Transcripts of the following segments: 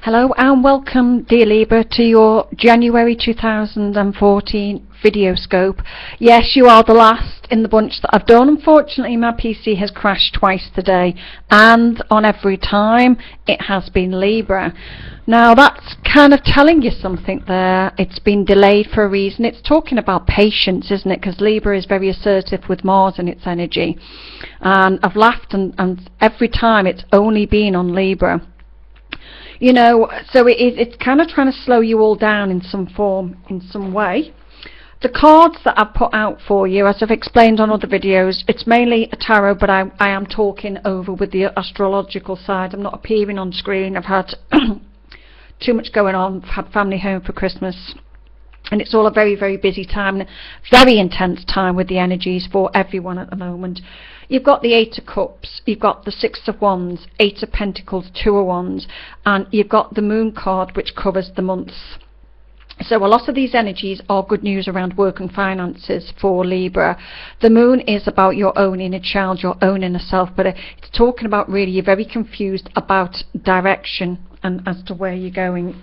Hello and welcome, dear Libra, to your January 2014 video scope. Yes, you are the last in the bunch that I've done. Unfortunately, my PC has crashed twice today, and on every time it has been Libra. Now that's kind of telling you something there. It's been delayed for a reason. It's talking about patience, isn't it? Because Libra is very assertive with Mars and its energy. And I've laughed and every time it's only been on Libra. You know, so it's kind of trying to slow you all down in some form, in some way. The cards that I've put out for you, as I've explained on other videos, it's mainly a tarot, but I am talking over with the astrological side. I'm not appearing on screen. I've had too much going on. I've had family home for Christmas. And it's all a very, very busy time, very intense time with the energies for everyone at the moment. You've got the Eight of Cups, you've got the Six of Wands, Eight of Pentacles, Two of Wands, and you've got the Moon card, which covers the months. So a lot of these energies are good news around work and finances for Libra. The Moon is about your own inner child, your own inner self, but it's talking about really you're very confused about direction and as to where you're going.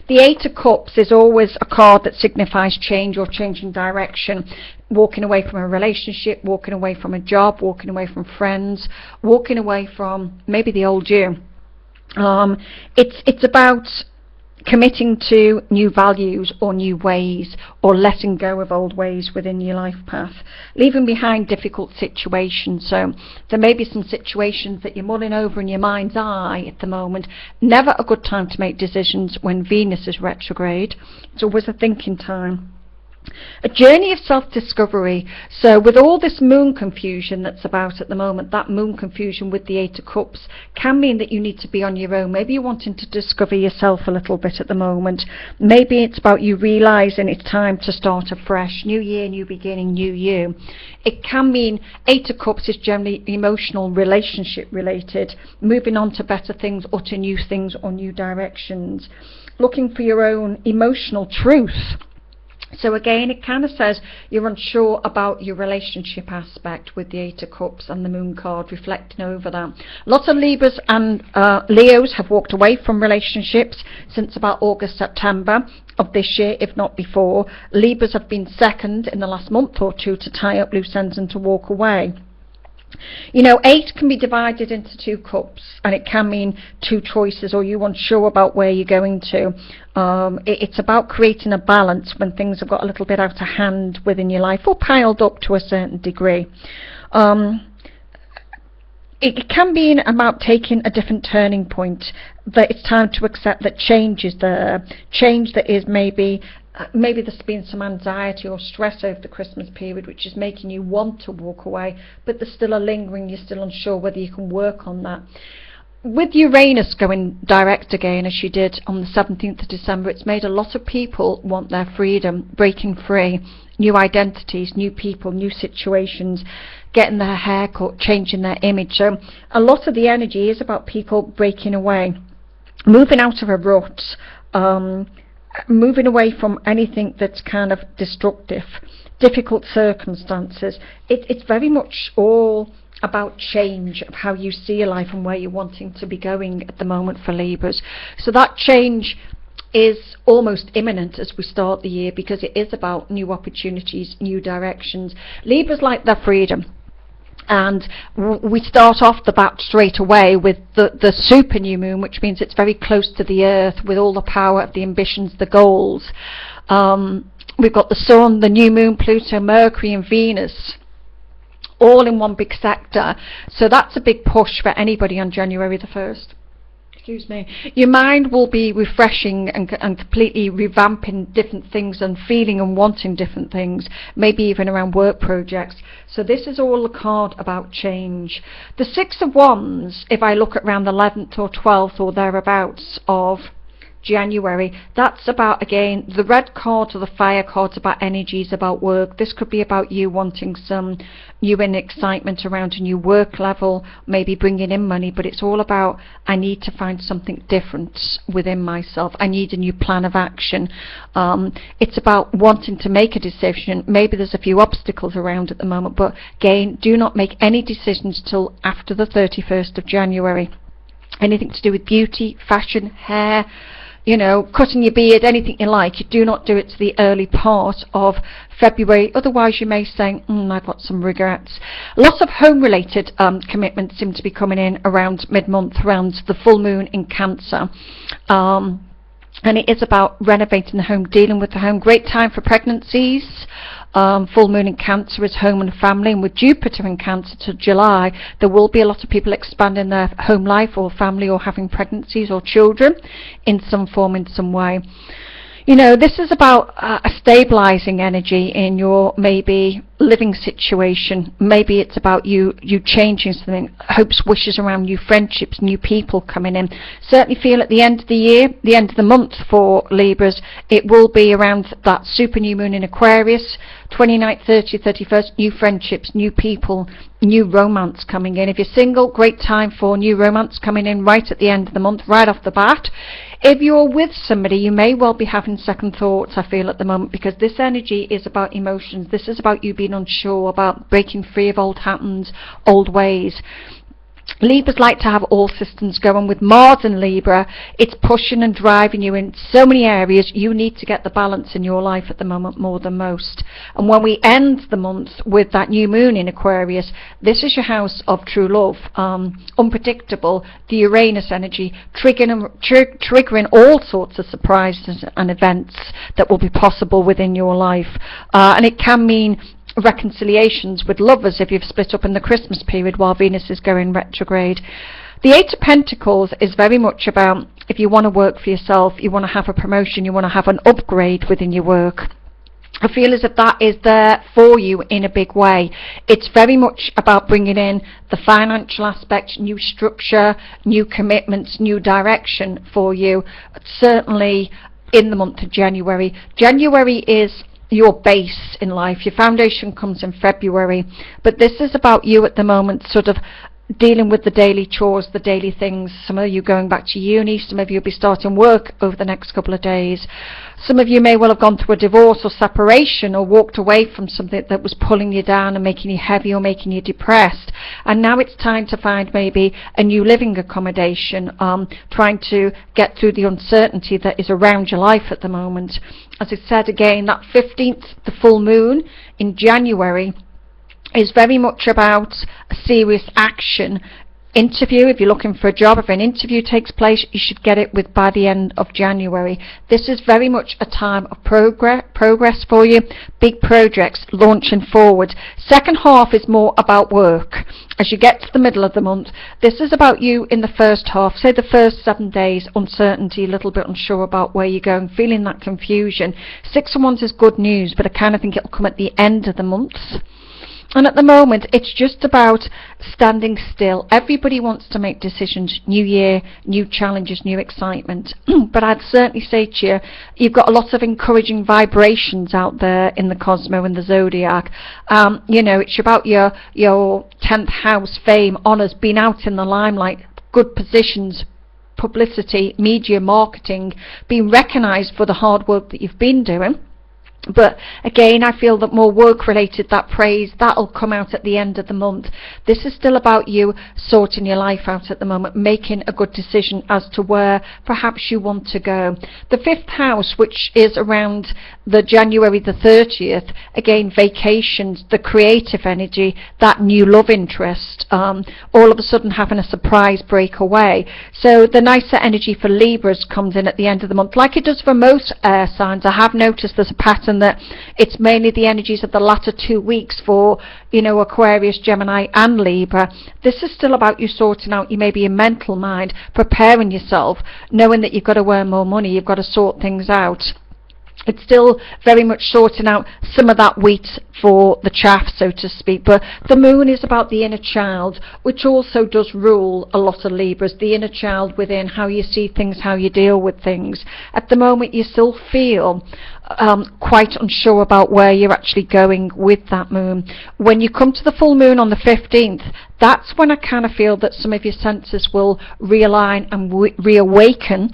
The Eight of Cups is always a card that signifies change or changing direction, walking away from a relationship, walking away from a job, walking away from friends, walking away from maybe the old you. It's about committing to new values or new ways, or letting go of old ways within your life path, leaving behind difficult situations. So there may be some situations that you're mulling over in your mind's eye at the moment. Never a good time to make decisions when Venus is retrograde. It's always a thinking time. A journey of self-discovery. So with all this moon confusion that's about at the moment, that moon confusion with the Eight of Cups can mean that you need to be on your own. Maybe you're wanting to discover yourself a little bit at the moment. Maybe it's about you realising it's time to start afresh. New year, new beginning, new you. It can mean Eight of Cups is generally emotional, relationship related, moving on to better things or to new things or new directions. Looking for your own emotional truth. So again, it kind of says you're unsure about your relationship aspect with the Eight of Cups and the Moon card reflecting over that. Lots of Libras and Leos have walked away from relationships since about August, September of this year, if not before. Libras have been second in the last month or two to tie up loose ends and to walk away. You know, eight can be divided into two cups, and it can mean two choices, or you're unsure about where you're going to. It's about creating a balance when things have got a little bit out of hand within your life, or piled up to a certain degree. It can be about taking a different turning point, that it's time to accept that change is there, change that is maybe there's been some anxiety or stress over the Christmas period which is making you want to walk away, but there's still a lingering, you're still unsure whether you can work on that. With Uranus going direct again, as she did on the 17th of December, it's made a lot of people want their freedom, breaking free, new identities, new people, new situations, getting their hair cut, changing their image. So a lot of the energy is about people breaking away, moving out of a rut, moving away from anything that's kind of destructive, difficult circumstances. It's very much all about change of how you see your life and where you're wanting to be going at the moment for Libras. So that change is almost imminent as we start the year, because it is about new opportunities, new directions. Libras like their freedom. And we start off the bat straight away with the super new moon, which means it's very close to the earth with all the power of the ambitions, the goals. We've got the sun, the new moon, Pluto, Mercury and Venus all in one big sector. So that's a big push for anybody on January the 1st. Excuse me. Your mind will be refreshing and completely revamping different things and feeling and wanting different things, maybe even around work projects. So this is all a card about change. The Six of Wands, if I look at around the 11th or 12th or thereabouts of January, that's about, again, the red card or the fire cards about energies, about work. This could be about you wanting some new excitement around a new work level, maybe bringing in money, but it's all about, I need to find something different within myself. I need a new plan of action. It's about wanting to make a decision. Maybe there's a few obstacles around at the moment, but again, do not make any decisions till after the 31st of January. anything to do with beauty, fashion, hair, you know, cutting your beard, anything you like, you do not do it to the early part of February. Otherwise, you may say, I've got some regrets. Lots of home-related commitments seem to be coming in around mid-month, around the full moon in Cancer. And it is about renovating the home, dealing with the home. Great time for pregnancies. Full moon in Cancer is home and family, and with Jupiter in Cancer to July, there will be a lot of people expanding their home life or family, or having pregnancies or children in some form, in some way. You know, this is about a stabilizing energy in your maybe living situation. Maybe it's about you changing something, hopes, wishes around new friendships, new people coming in. Certainly feel at the end of the year, the end of the month for Libras, it will be around that super new moon in Aquarius, 29th, 30th, 31st, new friendships, new people, new romance coming in. If you're single, great time for new romance coming in right at the end of the month, right off the bat. If you're with somebody, you may well be having second thoughts, I feel, at the moment, because this energy is about emotions. This is about you being unsure, about breaking free of old patterns, old ways. Libras like to have all systems going. With Mars in Libra, it's pushing and driving you in so many areas. You need to get the balance in your life at the moment more than most. And when we end the month with that new moon in Aquarius, this is your house of true love. Unpredictable, the Uranus energy, triggering all sorts of surprises and events that will be possible within your life. And it can mean reconciliations with lovers if you've split up in the Christmas period while Venus is going retrograde. The Eight of Pentacles is very much about, if you want to work for yourself, you want to have a promotion, you want to have an upgrade within your work. I feel as if that is there for you in a big way. It's very much about bringing in the financial aspect, new structure, new commitments, new direction for you, certainly in the month of January. January is your base in life. Your foundation comes in February, but this is about you at the moment, sort of dealing with the daily chores, the daily things. Some of you going back to uni, some of you will be starting work over the next couple of days. Some of you may well have gone through a divorce or separation, or walked away from something that was pulling you down and making you heavy or making you depressed, and now it's time to find maybe a new living accommodation, trying to get through the uncertainty that is around your life at the moment. As I said again, that 15th, the full moon in January, is very much about a serious action. Interview, if you're looking for a job, if an interview takes place, you should get it by the end of January. This is very much a time of progress for you, big projects launching forward. Second half is more about work. As you get to the middle of the month, this is about you in the first half, say the first 7 days, uncertainty, a little bit unsure about where you're going, feeling that confusion. 6 of Wands is good news, but I kind of think it'll come at the end of the month. And at the moment, it's just about standing still. Everybody wants to make decisions. New year, new challenges, new excitement. But I'd certainly say to you, you've got a lot of encouraging vibrations out there in the Cosmo and the Zodiac. You know, it's about your 10th house, fame, honours, being out in the limelight, good positions, publicity, media, marketing, being recognised for the hard work that you've been doing. But again, I feel that more work related, that praise, that'll come out at the end of the month. This is still about you sorting your life out at the moment, making a good decision as to where perhaps you want to go. The 5th house, which is around the January the 30th, again, vacations, the creative energy, that new love interest, all of a sudden having a surprise breakaway. So the nicer energy for Libras comes in at the end of the month, like it does for most air signs. I have noticed there's a pattern that it's mainly the energies of the latter 2 weeks for, you know, Aquarius, Gemini and Libra. This is still about you sorting out maybe your mental mind, preparing yourself, knowing that you've got to earn more money, you've got to sort things out. It's still very much sorting out some of that wheat for the chaff, so to speak. But the moon is about the inner child, which also does rule a lot of Libras. The inner child within, how you see things, how you deal with things. At the moment, you still feel quite unsure about where you're actually going with that moon. When you come to the full moon on the 15th, that's when I kind of feel that some of your senses will realign and reawaken,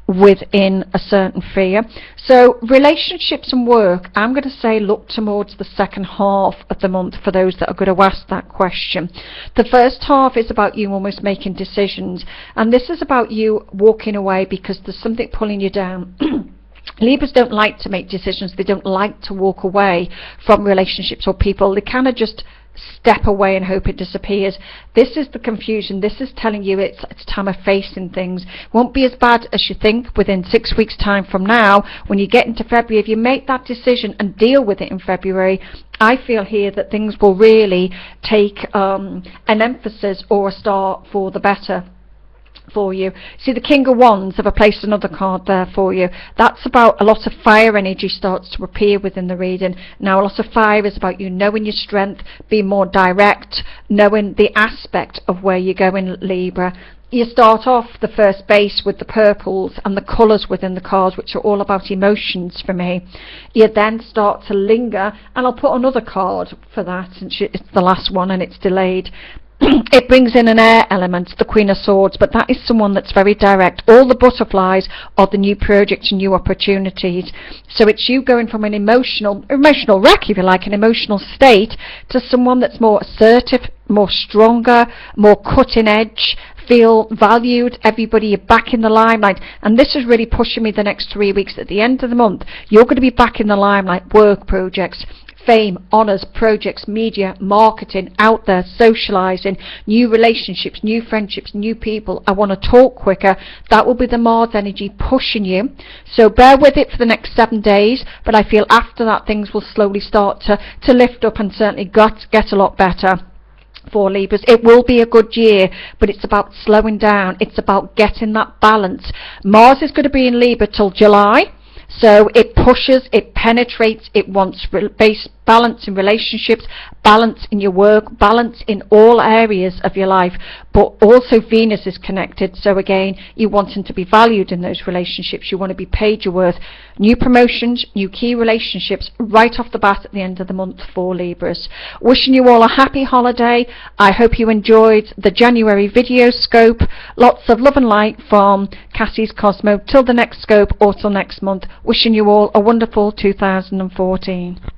within a certain fear. So relationships and work, I'm going to say look towards the second half of the month for those that are going to ask that question. The first half is about you almost making decisions, and this is about you walking away because there's something pulling you down. Libras don't like to make decisions. They don't like to walk away from relationships or people. They kind of just step away and hope it disappears. This is the confusion. This is telling you it's time of facing things. Won't be as bad as you think within 6 weeks time from now. When you get into February, if you make that decision and deal with it in February, I feel here that things will really take an emphasis or a start for the better for you. See, the King of Wands, I've placed another card there for you. That's about a lot of fire energy starts to appear within the reading. Now, a lot of fire is about you knowing your strength, being more direct, knowing the aspect of where you're going, Libra. You start off the first base with the purples and the colours within the cards, which are all about emotions for me. You then start to linger, and I'll put another card for that since it's the last one and it's delayed. It brings in an air element, the Queen of Swords, but that is someone that's very direct. All the butterflies are the new projects and new opportunities. So it's you going from an emotional wreck, if you like, an emotional state, to someone that's more assertive, more stronger, more cutting edge, feel valued, everybody, you're back in the limelight. And this is really pushing me the next 3 weeks. At the end of the month, you're going to be back in the limelight, work projects, fame, honours, projects, media, marketing, out there, socialising, new relationships, new friendships, new people. I want to talk quicker. That will be the Mars energy pushing you. So bear with it for the next 7 days, but I feel after that things will slowly start to lift up and certainly get a lot better. For Libras, it will be a good year, but it's about slowing down. It's about getting that balance. Mars is going to be in Libra till July. So it pushes, it penetrates, it wants balance in relationships, balance in your work, balance in all areas of your life. But also Venus is connected, so again, you wanting to be valued in those relationships. You want to be paid your worth. New promotions, new key relationships right off the bat at the end of the month for Libras. Wishing you all a happy holiday. I hope you enjoyed the January video scope. Lots of love and light from Cassie's Cosmo. Till the next scope or till next month. Wishing you all a wonderful 2014.